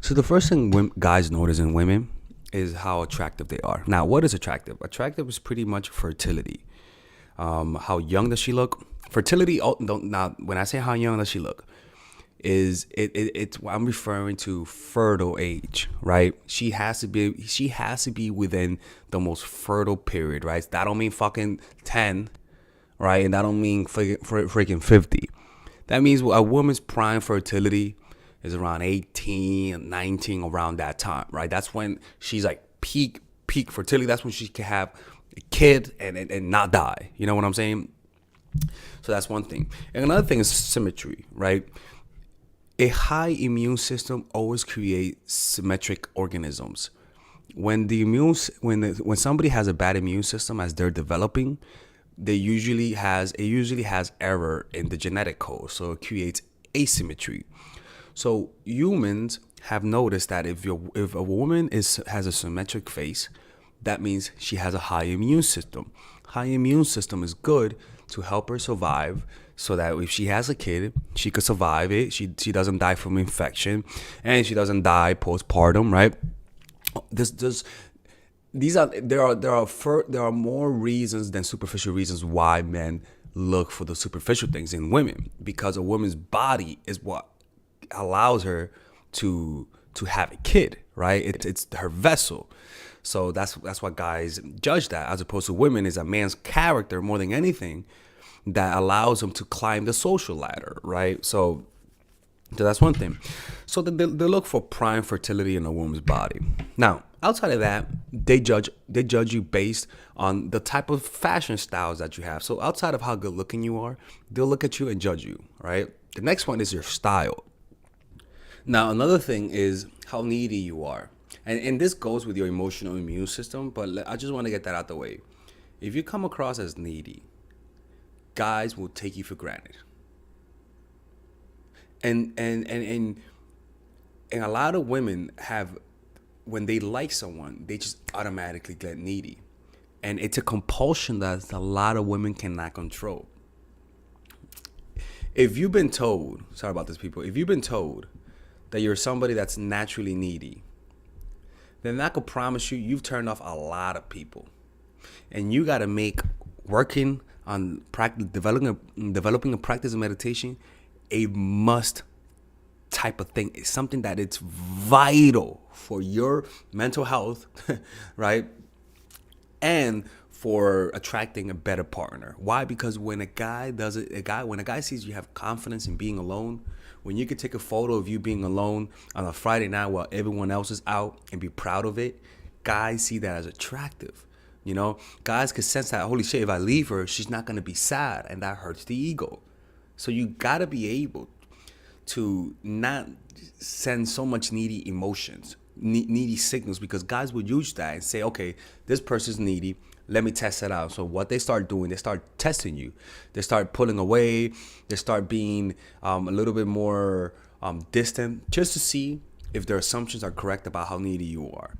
So the first thing guys notice in women is how attractive they are. Now, what is attractive? Attractive is pretty much fertility. How young does she look? Fertility. Oh, now, when I say how young does she look, it's I'm referring to fertile age, right? She has to be within the most fertile period, right? That don't mean fucking 10, right? And that don't mean freaking 50. That means a woman's prime fertility is around 18, 19, around that time, right? That's when she's like peak fertility. That's when she can have a kid and not die. You know what I'm saying? So that's one thing. And another thing is symmetry, right? A high immune system always creates symmetric organisms. When somebody has a bad immune system as they're developing, it usually has error in the genetic code, so it creates asymmetry. So humans have noticed that if a woman has a symmetric face, that means she has a high immune system. High immune system is good to help her survive, so that if she has a kid, she could survive it. She doesn't die from infection, and she doesn't die postpartum, right? This these are there are more reasons than superficial reasons why men look for the superficial things in women, because a woman's body is what allows her to have a kid, right? It's her vessel. So that's why guys judge that, as opposed to women is a man's character more than anything that allows him to climb the social ladder, right? So that's one thing. So they look for prime fertility in a woman's body. Now, outside of that, they judge you based on the type of fashion styles that you have. So outside of how good looking you are, they'll look at you and judge you, right? The next one is your style. Now, another thing is how needy you are. And this goes with your emotional immune system, but I just want to get that out the way. If you come across as needy, guys will take you for granted. And a lot of women have, when they like someone, they just automatically get needy. And it's a compulsion that a lot of women cannot control. If you've been told, sorry about this, people, if you've been told that you're somebody that's naturally needy, then I could promise you, you've turned off a lot of people. And you got to make working on developing a practice of meditation a must type of thing. It's something that it's vital for your mental health, right? And for attracting a better partner. Why? Because when a guy does it, when a guy sees you have confidence in being alone, when you can take a photo of you being alone on a Friday night while everyone else is out and be proud of it, guys see that as attractive. You know, guys can sense that, holy shit, if I leave her, she's not going to be sad, and that hurts the ego. So you got to be able to not send so much needy emotions, needy signals, because guys would use that and say, okay, this person's needy. Let me test it out. So what they start doing, they start testing you. They start pulling away. They start being a little bit more distant, just to see if their assumptions are correct about how needy you are.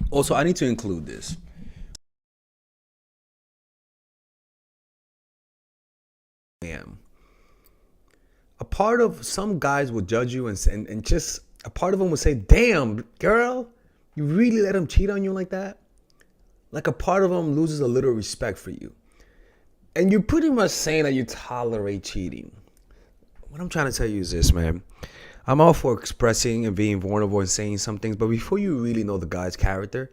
Also, I need to include this. I am. A part of some guys will judge you, and just a part of them will say, damn, girl, you really let him cheat on you like that? Like, a part of them loses a little respect for you. And you're pretty much saying that you tolerate cheating. What I'm trying to tell you is this, man. I'm all for expressing and being vulnerable and saying some things, but before you really know the guy's character,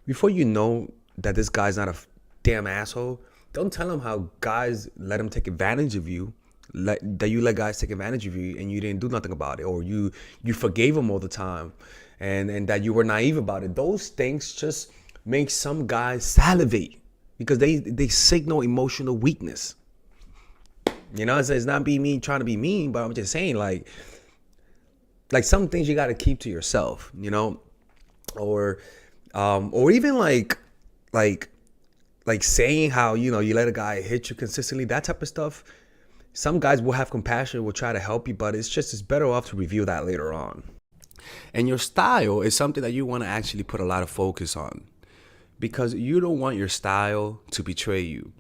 before you know that this guy's not a damn asshole, don't tell him how guys let him take advantage of you, that you let guys take advantage of you and you didn't do nothing about it, or you forgave him all the time, and that you were naive about it. Those things just make some guys salivate, because they signal emotional weakness. You know, it's not being mean, trying to be mean, but I'm just saying, like some things you got to keep to yourself, you know, or even like saying how, you know, you let a guy hit you consistently, that type of stuff. Some guys will have compassion, will try to help you, but it's better off to review that later on. And your style is something that you want to actually put a lot of focus on, because you don't want your style to betray you.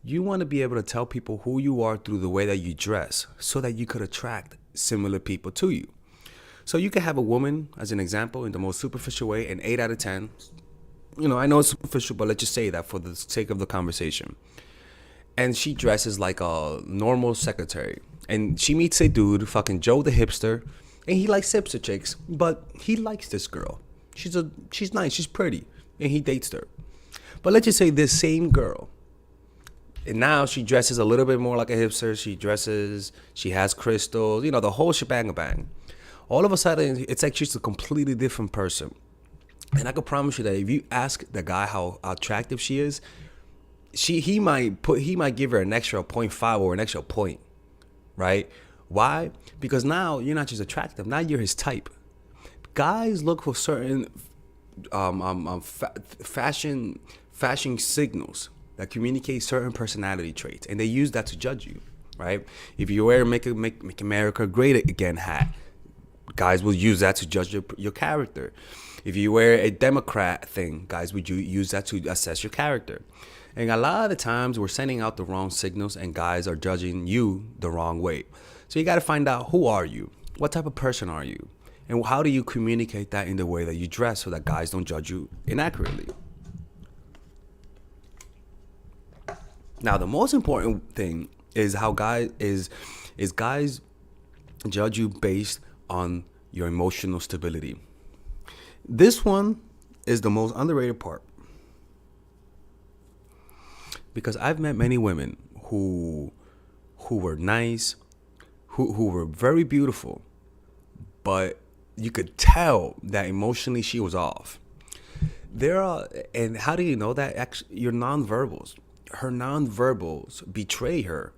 You want to be able to tell people who you are through the way that you dress, so that you could attract similar people to you. So you can have a woman, as an example, in the most superficial way, an 8 out of 10. I know it's superficial, but let's just say that for the sake of the conversation. And she dresses like a normal secretary. And she meets a dude, fucking Joe the hipster, and he likes hipster chicks, but he likes this girl. She's nice, she's pretty, and he dates her. But let's just say this same girl, and now she dresses a little bit more like a hipster. She has crystals, the whole shebang bang. All of a sudden, it's like she's a completely different person. And I can promise you that if you ask the guy how attractive she is, he might give her an extra 0.5 or an extra point, right? Why? Because now you're not just attractive. Now you're his type. Guys look for certain fashion signals that communicate certain personality traits, and they use that to judge you, right? If you wear make America Great Again hat, guys will use that to judge your character. If you wear a Democrat thing, guys would use that to assess your character. And a lot of the times we're sending out the wrong signals, and guys are judging you the wrong way. So you got to find out, who are you? What type of person are you? And how do you communicate that in the way that you dress so that guys don't judge you inaccurately? Now, the most important thing is how guys judge you based on your emotional stability. This one is the most underrated part, because I've met many women who were nice, who were very beautiful, but you could tell that emotionally she was off. And how do you know that? Actually, your nonverbals. Her nonverbals betray her.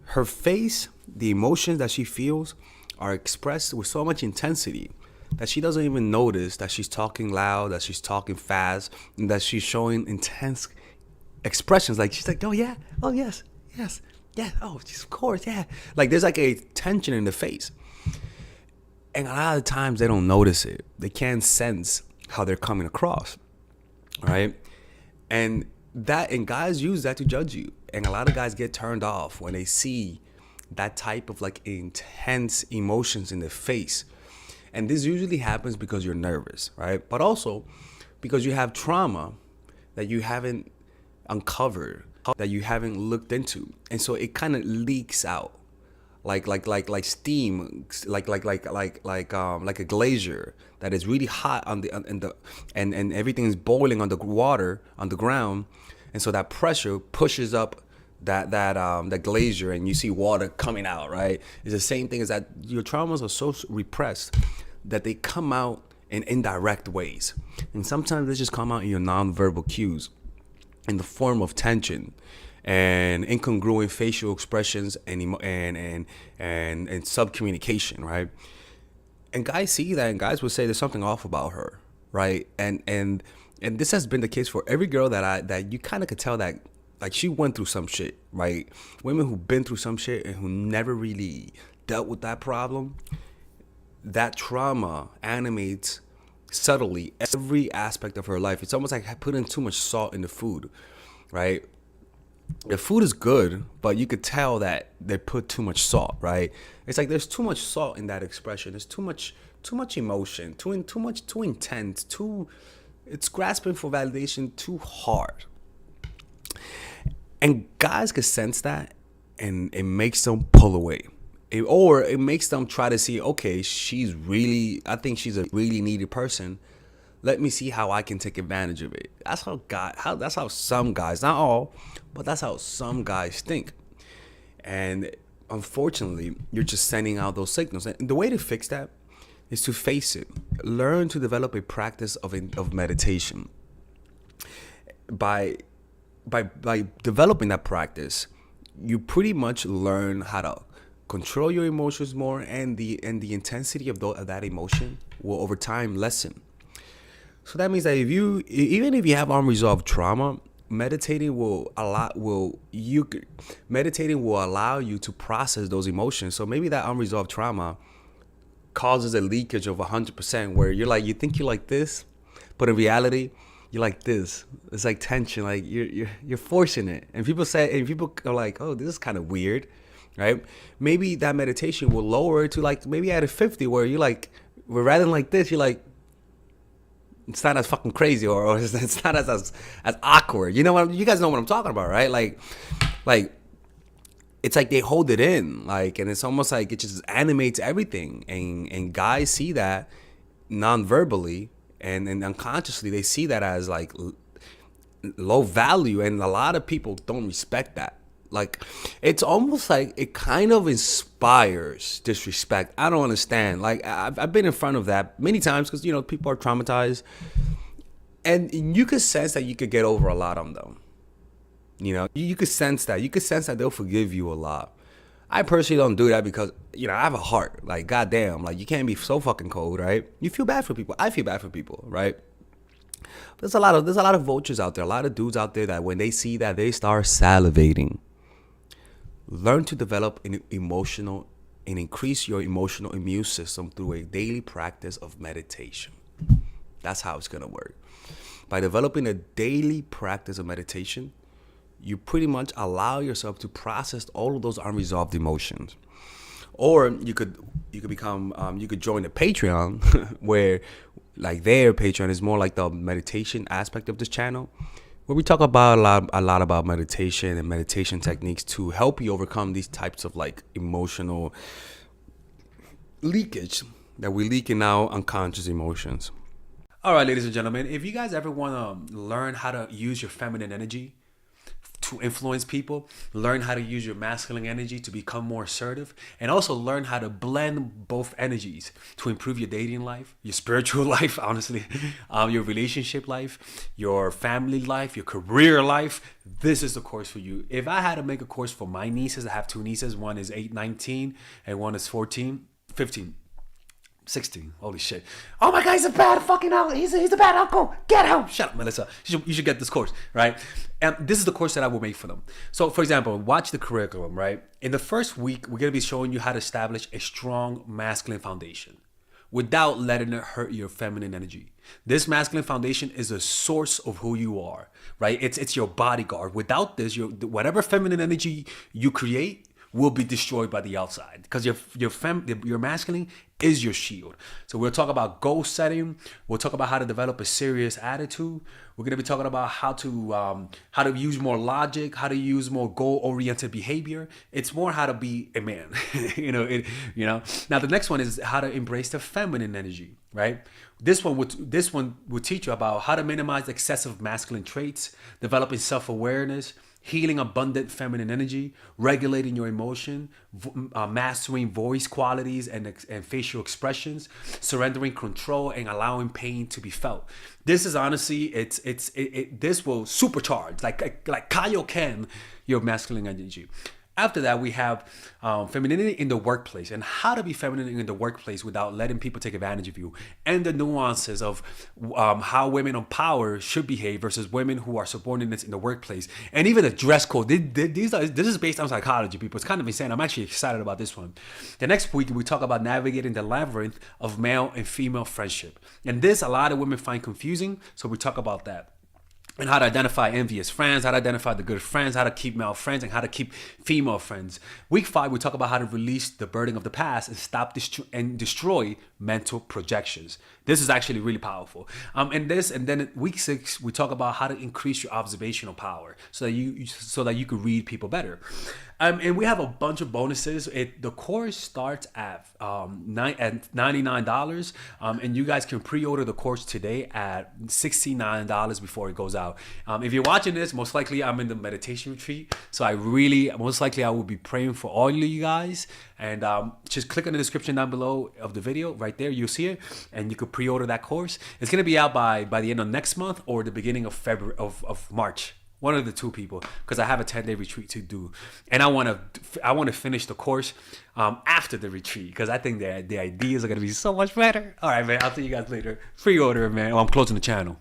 Her face, the emotions that she feels, are expressed with so much intensity that she doesn't even notice that she's talking loud, that she's talking fast, and that she's showing intense expressions. Like, she's like, oh yeah, oh yes, yeah, oh of course, yeah. Like, there's like a tension in the face. And a lot of times they don't notice it. They can't sense how they're coming across, right? And guys use that to judge you. And a lot of guys get turned off when they see that type of like intense emotions in the face. And this usually happens because you're nervous, right? But also because you have trauma that you haven't uncovered, that you haven't looked into. And so it kind of leaks out like steam, like a glacier that is really hot and everything is boiling on the water on the ground. And so that pressure pushes up that glacier, and you see water coming out, right? It's the same thing as that. Your traumas are so repressed that they come out in indirect ways, and sometimes they just come out in your nonverbal cues in the form of tension and incongruent facial expressions and subcommunication, right? And guys see that, and guys will say there's something off about her, right? And this has been the case for every girl that you kind of could tell that, like, she went through some shit, right? Women who've been through some shit and who never really dealt with that problem, that trauma animates subtly every aspect of her life. It's almost like putting too much salt in the food, right? The food is good, but you could tell that they put too much salt, right? It's like there's too much salt in that expression. There's too much emotion, too intense, it's grasping for validation too hard. And guys can sense that, and it makes them pull away. It makes them try to see, okay, I think she's a really needy person. Let me see how I can take advantage of it. That's how some guys, not all, but that's how some guys think. And unfortunately, you're just sending out those signals. And the way to fix that is to face it. Learn to develop a practice of meditation. By developing that practice, you pretty much learn how to control your emotions more, and the intensity of that emotion will over time lessen. So that means that even if you have unresolved trauma, meditating will allow you to process those emotions. So maybe that unresolved trauma causes a leakage of 100%, where you think you're like this, but in reality you're like this. It's like tension, like you're forcing it. And people are like, oh, this is kind of weird, right? Maybe that meditation will lower it to like maybe at a 50, where you're like But rather than like this, you're like, it's not as fucking crazy, or it's not as awkward. You know what? You guys know what I'm talking about, right? Like it's like they hold it in, like, and it's almost like it just animates everything, and guys see that non-verbally and unconsciously they see that as like low value, and a lot of people don't respect that. Like, it's almost like it kind of inspires disrespect. I don't understand. Like, I've been in front of that many times because, you know, people are traumatized. And you could sense that you could get over a lot on them. You know, you could sense that. You could sense that they'll forgive you a lot. I personally don't do that because, you know, I have a heart. Like, goddamn, like, you can't be so fucking cold, right? You feel bad for people. I feel bad for people, right? There's a lot of vultures out there, a lot of dudes out there that when they see that, they start salivating. Learn to develop an emotional and increase your emotional immune system through a daily practice of meditation. That's how it's going to work. By developing a daily practice of meditation, you pretty much allow yourself to process all of those unresolved emotions. Or you could become you could join the Patreon where, like, their Patreon is more like the meditation aspect of this channel, where we talk about a lot about meditation and meditation techniques to help you overcome these types of like emotional leakage that we leak in our unconscious emotions. All right, ladies and gentlemen, if you guys ever want to learn how to use your feminine energy to influence people, learn how to use your masculine energy to become more assertive, and also learn how to blend both energies to improve your dating life, your spiritual life, honestly, your relationship life, your family life, your career life, this is the course for you. If I had to make a course for my nieces, I have two nieces, one is 19 and one is 15. 16. Holy shit. Oh my God, he's a bad fucking uncle. He's a bad uncle. Get him. Shut up, Melissa. You should get this course, right? And this is the course that I will make for them. So, for example, watch the curriculum, right? In the first week, we're going to be showing you how to establish a strong masculine foundation without letting it hurt your feminine energy. This masculine foundation is a source of who you are, right? It's your bodyguard. Without this, whatever feminine energy you create will be destroyed by the outside, because your masculine is your shield. So we'll talk about goal setting. We'll talk about how to develop a serious attitude. We're going to be talking about how to use more logic, how to use more goal-oriented behavior. It's more how to be a man. Now the next one is how to embrace the feminine energy, right? This one would teach you about how to minimize excessive masculine traits, developing self-awareness, healing abundant feminine energy, regulating your emotion, mastering voice qualities and facial expressions, surrendering control, and allowing pain to be felt. This is honestly, this will supercharge, like Kaioken, your masculine energy. After that, we have femininity in the workplace, and how to be feminine in the workplace without letting people take advantage of you, and the nuances of how women of power should behave versus women who are subordinates in the workplace, and even the dress code. This is based on psychology, people. It's kind of insane. I'm actually excited about this one. The next week, we talk about navigating the labyrinth of male and female friendship, and this a lot of women find confusing, so we talk about that. And how to identify envious friends, how to identify the good friends, how to keep male friends, and how to keep female friends. Week 5, we talk about how to release the burden of the past and stop and destroy mental projections. This is actually really powerful. And then week 6, we talk about how to increase your observational power so that you can read people better. And we have a bunch of bonuses. The course starts at $99, and you guys can pre-order the course today at $69 before it goes out. If you're watching this, most likely I'm in the meditation retreat, so most likely I will be praying for all of you guys. And just click on the description down below of the video. Right there, you'll see it, and you can pre-order that course. It's gonna be out by the end of next month or the beginning of February of March. One of the two, people, because I have a 10-day retreat to do, and I want to finish the course after the retreat, because I think the ideas are gonna be so much better. All right, man. I'll see you guys later. Pre-order, man. Oh, I'm closing the channel.